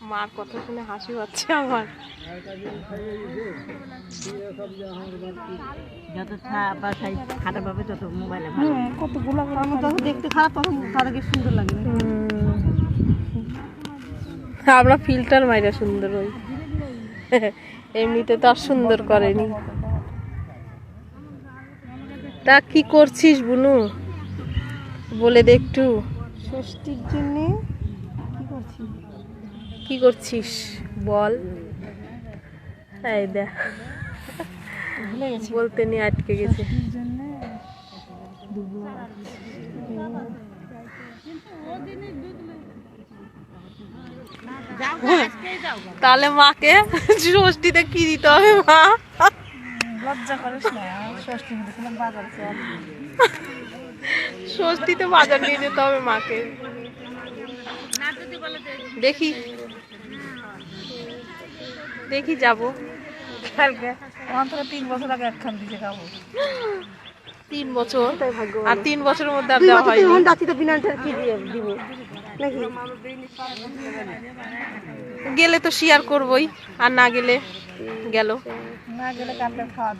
মার কথা শুনে হাসি পাচ্ছে আমার। যত খারাপ হবে তত মোবাইলে কতগুলো যত দেখতে খারাপ তত তাদেরকে সুন্দর লাগে। আমরা ফিল্টার মাইরা সুন্দর হই, এমনিতে তো আর সুন্দর করেনি। তা কি করছিস বুনু, বলে দে একটু। ষষ্ঠীর জন্য কি করছিস বল। এই দেখ বলতে নিয়ে আটকে গেছে। তাহলে মাকে ষষ্ঠীতে কি দিতে হবে মা? লজ্জা করিস না, বাজার চল। ষষ্ঠীতে বাজার নিয়ে যেতে হবে মাকে। দেখি দেখি যাবো কালকে অন্তত 3 বছর আগে একখান দিতে খাবো। 3 বছর, আর 3 বছরের মধ্যে আর দেওয়া হয়নি। গেলে তো শেয়ার করবোই, আর না গেলে গেল। না গেলে কালকে খাওয়া